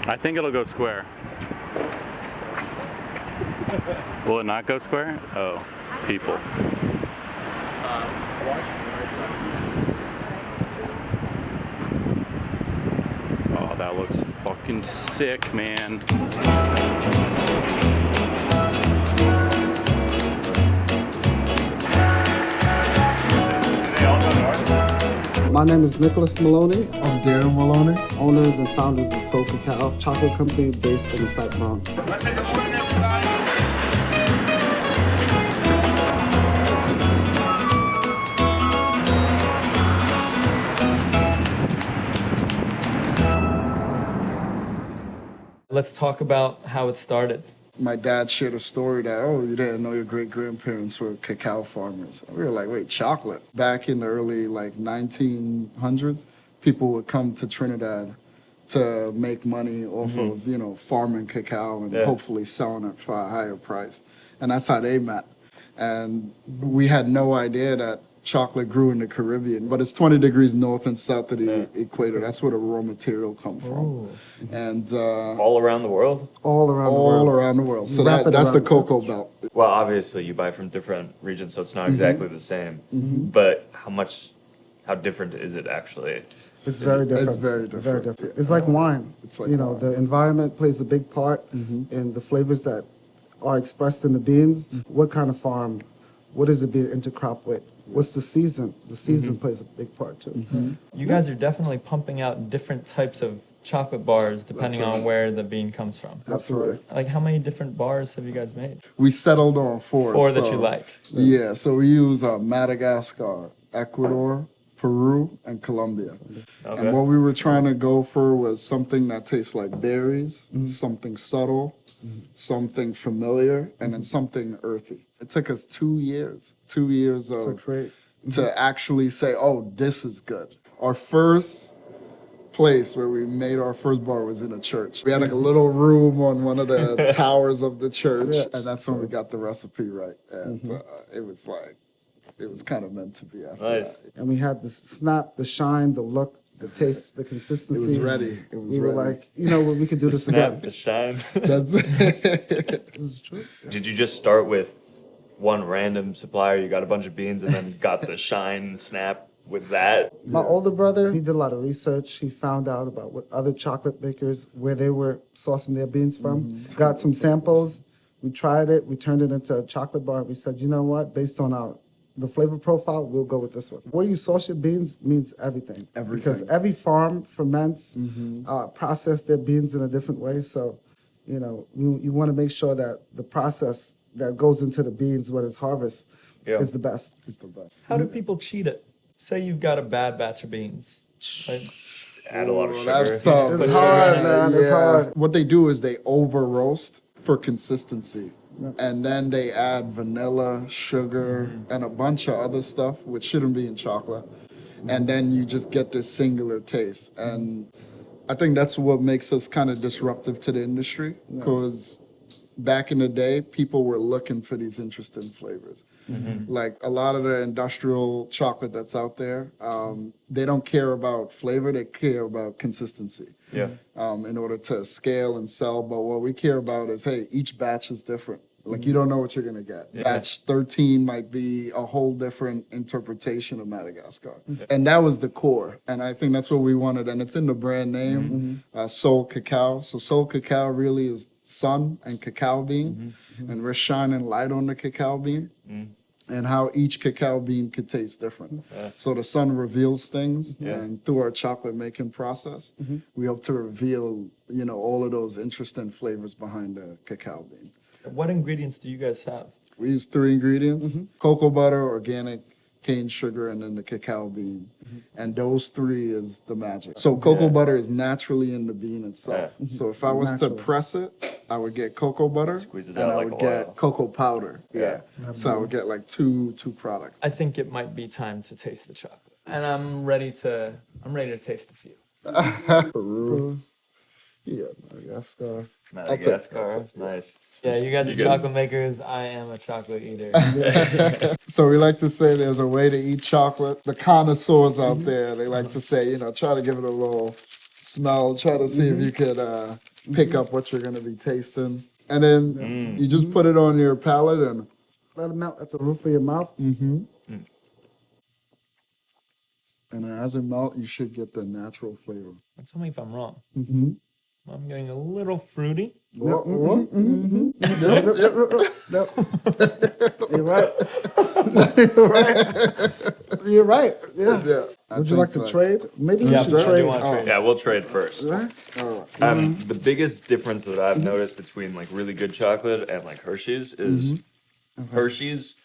I think it'll go square. Will it not go square? Oh, people. Oh, that looks fucking sick, man. My name is Nicholas Maloney. I'm Darren Maloney, owners and founders of Sol Cacao, chocolate company based in the South Bronx. Let's talk about how it started. My dad shared a story that, oh, you didn't know your great-grandparents were cacao farmers. And we were like, wait, chocolate? Back in the early 1900s, people would come to Trinidad to make money off of, farming cacao and hopefully selling it for a higher price. And that's how they met. And we had no idea that chocolate grew in the Caribbean, but it's 20 degrees north and south of the equator. That's where the raw material come from. And all around the world? all around the world. So that's the cocoa belt. Well, obviously you buy from different regions, so it's not exactly the same. But how different is it actually? It's very different. It's very different. Very different. It's like wine. It's like wine. The environment plays a big part in the flavors that are expressed in the beans. What kind of farm? What is it being intercrop with? What's the season? The season plays a big part too. You guys are definitely pumping out different types of chocolate bars depending on where the bean comes from. Absolutely. Like how many different bars have you guys made? We settled on four. Four that you like. Yeah, so we use Madagascar, Ecuador, Peru, and Colombia. Okay. And what we were trying to go for was something that tastes like berries, something subtle, something familiar, and then something earthy. It took us 2 years to actually say, oh, this is good. Our first place where we made our first bar was in a church. We had like a little room on one of the towers of the church, and that's when we got the recipe right. And it was kind of meant to be after that. And we had the snap, the shine, the look, the taste, the consistency. It was ready. We were like, we could do this Snap, again. the shine. That's it. This is true. Did you just start with one random supplier? You got a bunch of beans and then got the shine snap with that? My older brother, he did a lot of research. He found out about what other chocolate makers, where they were sourcing their beans from. Got some samples. We tried it. We turned it into a chocolate bar. We said, you know what? Based on the flavor profile, we'll go with this one. Where you source your beans means everything. Because every farm ferments, process their beans in a different way. So, you want to make sure that the process that goes into the beans when it's harvest is the best. It's the best. How do people cheat it? Say you've got a bad batch of beans. Like, Add a lot of sugar. That's tough. It's hard, man. It's hard. What they do is they over roast for consistency. And then they add vanilla, sugar, and a bunch of other stuff, which shouldn't be in chocolate. And then you just get this singular taste. And I think that's what makes us kind of disruptive to the industry, because back in the day, people were looking for these interesting flavors. Like a lot of the industrial chocolate that's out there, they don't care about flavor, they care about consistency. In order to scale and sell. But what we care about is, hey, each batch is different. Like you don't know what you're gonna get. Batch 13 might be a whole different interpretation of Madagascar. And that was the core. And I think that's what we wanted. And it's in the brand name, Sol Cacao. So Sol Cacao really is sun and cacao bean. And we're shining light on the cacao bean. And how each cacao bean could taste different. So the sun reveals things, and through our chocolate making process, we hope to reveal, all of those interesting flavors behind the cacao bean. what ingredients do you guys have? We use 3 ingredients: cocoa butter, organic cane sugar, and then the cacao bean. And those 3 is the magic. So cocoa butter is naturally in the bean itself. So if I was to press it, I would get cocoa butter, Squeezes and out I like would oil. get cocoa powder. So I would get like two products. I think it might be time to taste the chocolate, and I'm ready to taste a few. Peru. Yeah, Madagascar. Madagascar, nice. Yeah, you guys are chocolate makers. I am a chocolate eater. So we like to say there's a way to eat chocolate. The connoisseurs out there, they like to say, try to give it a little smell, try to see if you could pick up what you're gonna be tasting. And then you just put it on your palate and Let it melt at the roof of your mouth. and then as it melts, you should get the natural flavor. Tell me if I'm wrong. Mm-hmm. I'm getting a little fruity. What? Yep. You're right. You're right. You're right. Yeah. Yeah. I Would you like think to so. trade? Maybe we Yeah, should I do trade. want to trade. Yeah, we'll trade first. Right? All right. The biggest difference that I've noticed between like really good chocolate and like Hershey's is Hershey's,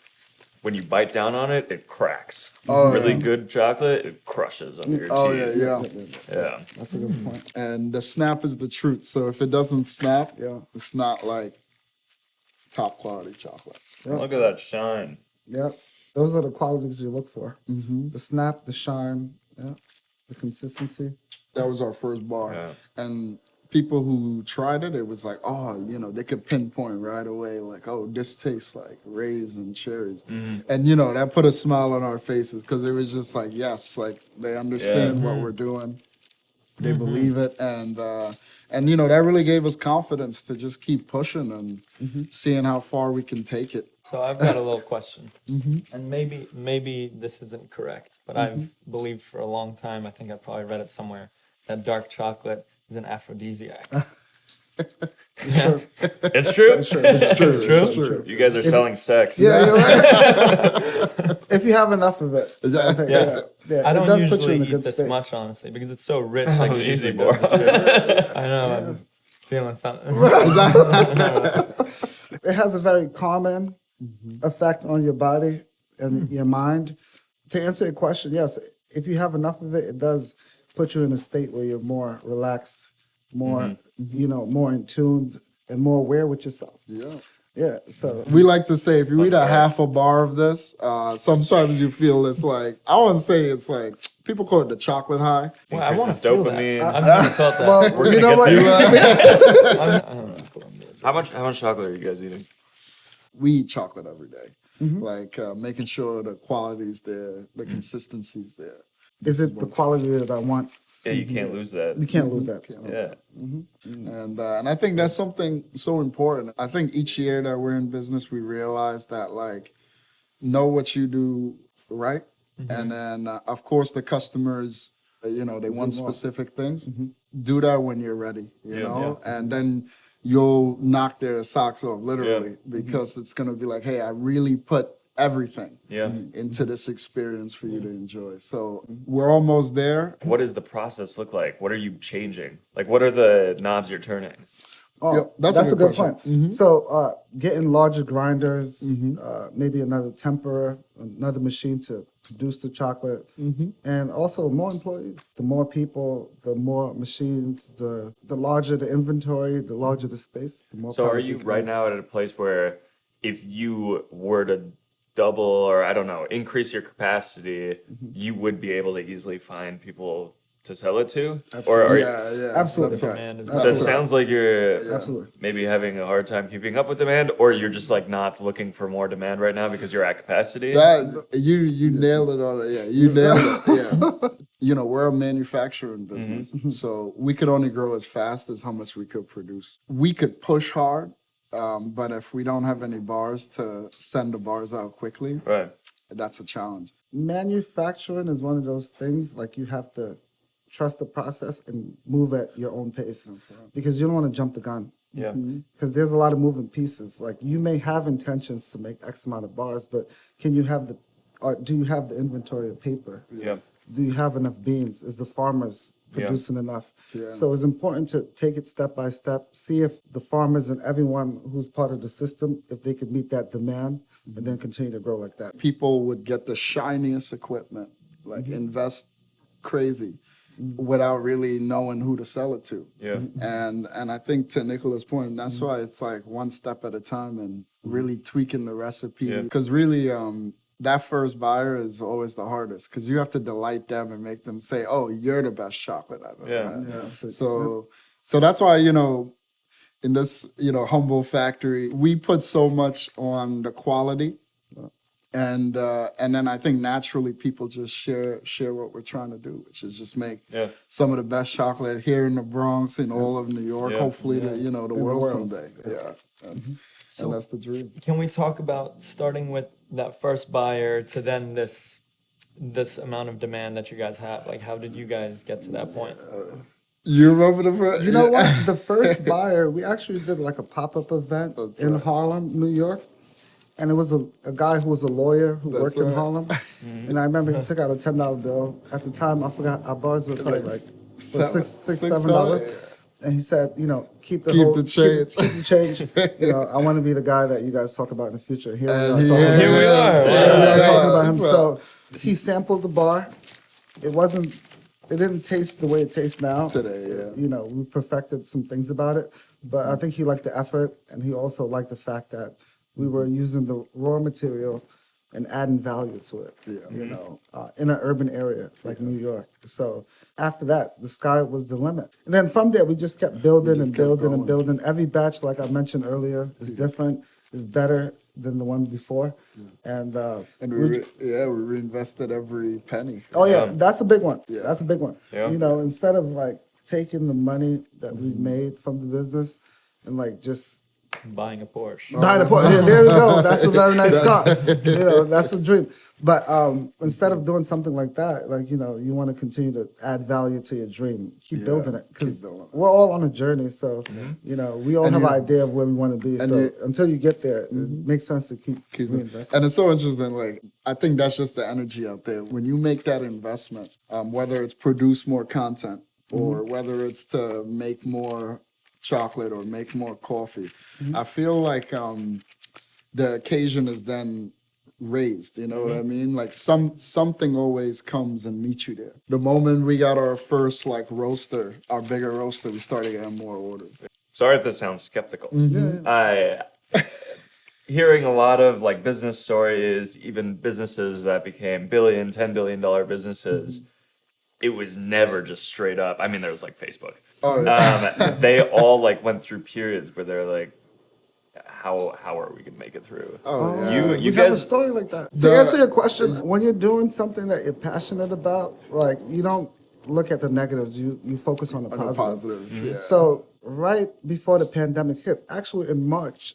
when you bite down on it, it cracks. Oh, Really yeah. good chocolate, it crushes under your Oh yeah, teeth. yeah. Yeah. That's a good point. And the snap is the truth. So if it doesn't snap, Yeah. it's not like top quality chocolate. Look at that shine. Yep. Those are the qualities you look for. The snap, the shine, yeah, the consistency. That was our first bar. Yeah. And people who tried it, it was like, oh, you know, they could pinpoint right away, like, oh, this tastes like raisins, cherries. And, you know, that put a smile on our faces because it was just like, yes, like they understand what we're doing. They believe it. And, you know, that really gave us confidence to just keep pushing and seeing how far we can take it. So I've got a little question, and maybe this isn't correct, but I've believed for a long time. I think I probably read it somewhere that dark chocolate is an aphrodisiac. Sure. It's true. It's true. It's true. You guys are selling sex. Yeah, you're right. If you have enough of it. I think, yeah. I It don't does put you usually in a eat good this space. much, honestly, because it's so rich. Like it Easy, usually boy. does. I know. I'm feeling something. It has a very calming effect on your body and your mind. To answer your question, yes, if you have enough of it, it does put you in a state where you're more relaxed, more, you know, more in tune and more aware with yourself. Yeah. Yeah, so We like to say if you eat a half a bar of this, sometimes you feel it's like, I wouldn't say it's like, people call it the chocolate high. Well, I want to Increases feel dopamine. that. I've never felt that. well, We're you gonna know get what? I don't know. How much chocolate are you guys eating? We eat chocolate every day. Like making sure the quality's there, the consistency's there. Is it the quality that I want? Yeah, you can't lose that. You can't lose that. Yeah. And I think that's something so important. I think each year that we're in business, we realize that like know what you do right, and then of course the customers, you know, they want specific things. Do that when you're ready, you know, and then you'll knock their socks off literally because it's gonna be like, hey, I really put everything into this experience for you to enjoy. So we're almost there. What does the process look like? What are you changing? Like, what are the knobs you're turning? Oh, Yeah, that's a good question. point. So getting larger grinders, maybe another temperer, another machine to produce the chocolate, and also more employees. The more people, the more machines, the larger the inventory, the larger the space, the more. So, are product you we can right make. now at a place where if you were to double or I don't know, increase your capacity, you would be able to easily find people to sell it to? Or are Yeah, Absolutely. That's right. Demand is so it Absolutely. sounds like you're Absolutely. maybe having a hard time keeping up with demand, or you're just like not looking for more demand right now because you're at capacity. That you nailed it on it. Yeah, you nailed it. Yeah. You know, we're a manufacturing business, so we could only grow as fast as how much we could produce. We could push hard, but if we don't have any bars to send the bars out quickly, Right. that's a challenge. Manufacturing is one of those things like you have to trust the process and move at your own pace because you don't want to jump the gun. Yeah. Because there's a lot of moving pieces. Like you may have intentions to make X amount of bars, but can you have do you have the inventory of paper? Yeah. Do you have enough beans? Is the farmers producing enough? Yeah. So it's important to take it step by step, see if the farmers and everyone who's part of the system, if they could meet that demand and then continue to grow like that. People would get the shiniest equipment, like invest crazy, without really knowing who to sell it to. Yeah. And I think to Nicola's point, that's why it's like one step at a time and really tweaking the recipe. Yeah. Because really, that first buyer is always the hardest because you have to delight them and make them say, "Oh, you're the best chocolate I've ever Yeah. had." Yeah, So that's why, you know, in this, you know, humble factory, we put so much on the quality And then I think naturally people just share what we're trying to do, which is just make some of the best chocolate here in the Bronx, in all of New York, hopefully the the world someday. Yeah. And that's the dream. Can we talk about starting with that first buyer to then this amount of demand that you guys have? Like, how did you guys get to that point? You remember the first? You know what? The first buyer, we actually did like a pop-up event in Harlem, New York. And it was a guy who was a lawyer who worked in Harlem. And I remember he took out a $10 bill. At the time, I forgot, our bars were probably like $7. And he said, keep the change. Keep the change. I want to be the guy that you guys talk about in the future. Here we we are. talking about him. So he sampled the bar. It didn't taste the way it tastes now. Today, yeah. We perfected some things about it. But I think he liked the effort, and he also liked the fact that we were using the raw material and adding value to it, in an urban area like New York. So after that, the sky was the limit. And then from there, we just kept building and building and building. Every batch, like I mentioned earlier, is different, is better than the one before. And we reinvested every penny. Oh yeah, that's a big one. Yeah. That's a big one. Yeah. Instead of like taking the money that we made from the business and like just Buying a Porsche. buying a Porsche. Yeah, there we go. That's a very nice car. That's a dream. But instead of doing something like that, you want to continue to add value to your dream. Keep building it, because we're all on a journey. So, we all have an idea of where we want to be. So until you get there, it makes sense to keep reinvesting. And it's so interesting. Like, I think that's just the energy out there. When you make that investment, whether it's produce more content or whether it's to make more chocolate or make more coffee, I feel like the occasion is then raised, you know what I mean? Like something always comes and meets you there. The moment we got our first roaster, our bigger roaster, we started getting more orders. Sorry if this sounds skeptical. I hearing a lot of business stories, even businesses that became $10 billion businesses. It was never just straight up. I mean, there was Facebook. Oh, yeah. They all went through periods where they're like, how are we gonna make it through? Oh, yeah. You have a guys story like that. To answer your question, when you're doing something that you're passionate about, you don't look at the negatives. You focus on the positives. Positives, yeah. So right before the pandemic hit, actually in March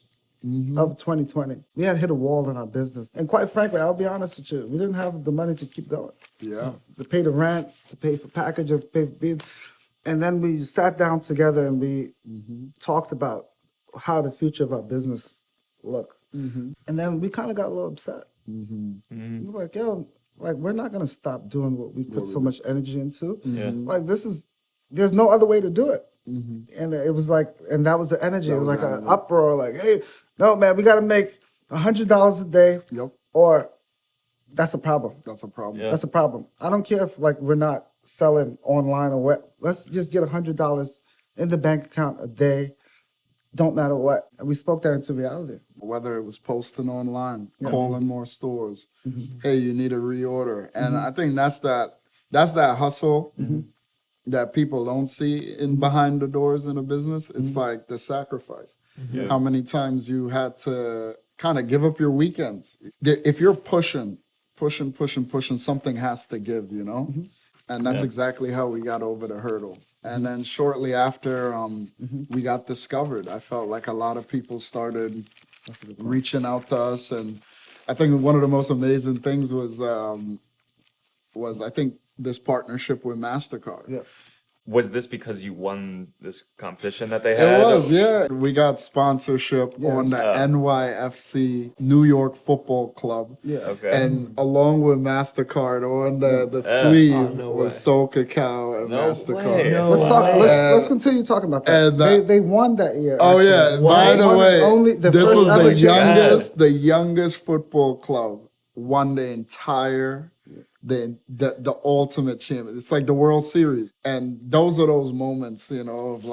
of 2020, we had hit a wall in our business. And quite frankly, I'll be honest with you, we didn't have the money to keep going. Yeah. To pay the rent, to pay for packaging, to pay for beans. And then we sat down together and we talked about how the future of our business looked. And then we kind of got a little upset. We were like, we're not going to stop doing what we put so much energy into. There's no other way to do it. And it was and that was the energy. It was like an uproar, hey, no, man, we got to make $100 a day. Yep. Or that's a problem. That's a problem. That's a problem. I don't care if we're not selling online or what. Let's just get $100 in the bank account a day. Don't matter what. And we spoke that into reality. Whether it was posting online, calling more stores, hey, you need a reorder. And I think that's that hustle that people don't see in behind the doors in a business. It's like the sacrifice. How many times you had to kind of give up your weekends. If you're pushing, something has to give, And that's exactly how we got over the hurdle. And then shortly after we got discovered, I felt like a lot of people started reaching out to us. And I think one of the most amazing things was I think this partnership with MasterCard. Yeah. Was this because you won this competition that they had? It was, yeah. We got sponsorship on the NYFC New York Football Club. Yeah. Okay. And along with MasterCard on the sleeve was Sol Cacao and MasterCard. Way. No Let's continue talking about that. And they won that year. Oh actually. yeah. By the way, this was championship. the youngest football club won the entire the ultimate champion. It's like the World Series. And those are those moments, of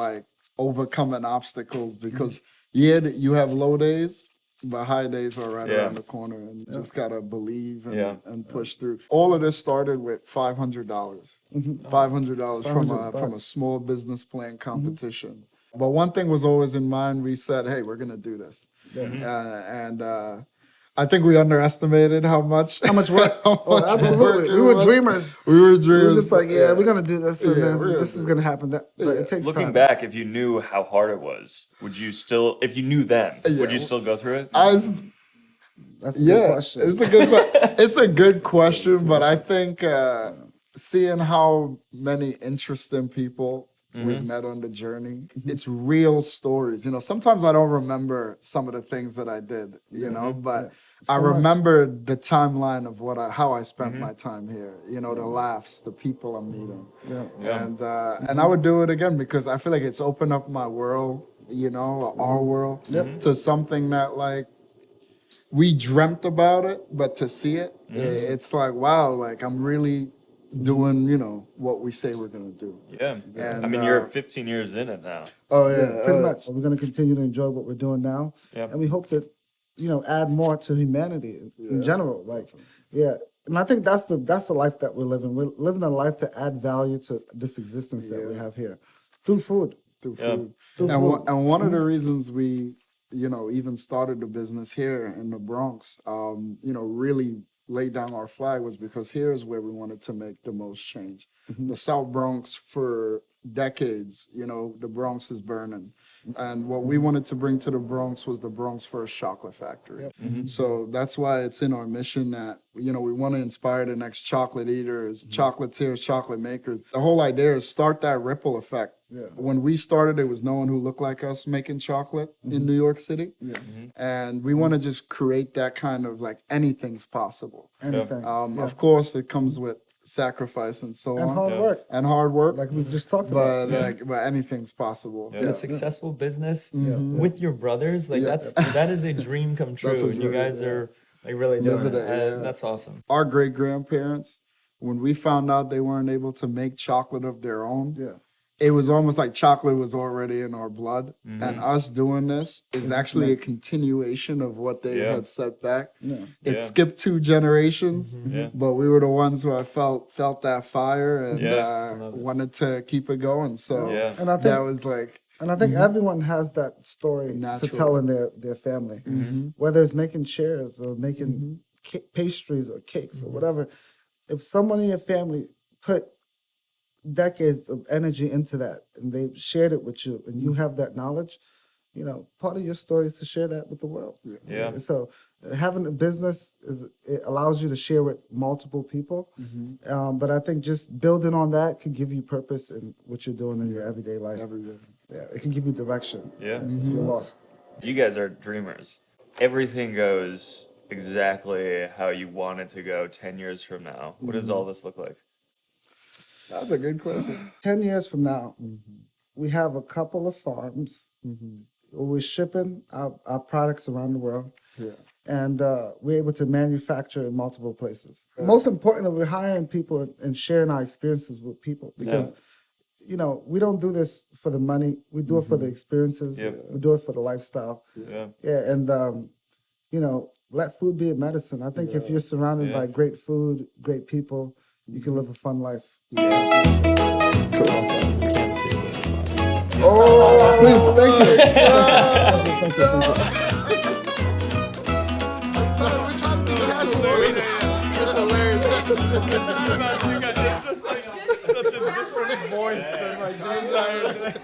overcoming obstacles, because you have low days, but high days are right around the corner, and you just gotta believe and push through. All of this started with $500. $500 from a small business plan competition. But one thing was always in mind. We said, hey, we're gonna do this. I think we underestimated how much work. how Oh, much absolutely. work it We were was. dreamers. We were We dreamers. were just like, yeah, we're gonna do this, and Yeah, then we're gonna this do is it. gonna happen. But it takes Looking time. back, if you knew how hard it was, would you still, if you knew then, would you still go through it? That's a good question. It's a good question, but I think seeing how many interesting people we've met on the journey, it's real stories. You know, sometimes I don't remember some of the things that I did, you know, but I remember the timeline of how I spent my time here. You know, the laughs, the people I'm meeting, and I would do it again because I feel like it's opened up my world, you know, our world, to something that like. We dreamt about it, but to see it, it's like, wow, like I'm really doing, you know, what we say we're gonna do. Yeah. And, I mean, you're 15 years in it now. Oh Yeah, yeah, pretty much. We're going to continue to enjoy what we're doing now, and we hope to, you know, add more to humanity in general. Like, and I think that's the life that we're living. We're living a life to add value to this existence that we have here through food. Through food. And one of the reasons we, you know, even started the business here in the Bronx, you know, really laid down our flag was because here's where we wanted to make the most change. The South Bronx for decades, you know, the Bronx is burning. And what we wanted to bring to the Bronx was the Bronx first chocolate factory. So that's why it's in our mission that, you know, we want to inspire the next chocolate eaters, chocolatiers, chocolate makers. The whole idea is start that ripple effect. When we started, there was no one who looked like us making chocolate in New York City. And we want to just create that kind of like anything's possible. Anything. Of course, it comes with sacrifice and so And on. hard work. And hard work. Like we just talked about. But anything's possible. A successful business with your brothers, like that is a dream come true, That's a and you dream, guys are like really doing Living it. it, And that's awesome. Our great grandparents, when we found out they weren't able to make chocolate of their own, it was almost like chocolate was already in our blood. And us doing this is actually a continuation of what they had set back. It skipped 2 generations, but we were the ones who I felt that fire and wanted to keep it going. So And I think that was like, And I think everyone has that story to tell in their family, whether it's making chairs or making pastries or cakes or whatever. If someone in your family put decades of energy into that and they shared it with you and you have that knowledge, you know, part of your story is to share that with the world. So having a business it allows you to share with multiple people. But I think just building on that can give you purpose in what you're doing in your everyday life. It can give you direction. If you're lost. You guys are dreamers. Everything goes exactly how you want it to go 10 years from now. What does all this look like? that's a good question. 10 years from now, we have a couple of farms. We're shipping our products around the world. And we're able to manufacture in multiple places. Most importantly, we're hiring people and sharing our experiences with people because, you know, we don't do this for the money. We do it for the experiences. We do it for the lifestyle. And, you know, let food be a medicine. I think if you're surrounded by great food, great people, you can live a fun life. Oh, Please, thank you. Just like such a different voice than my entire day.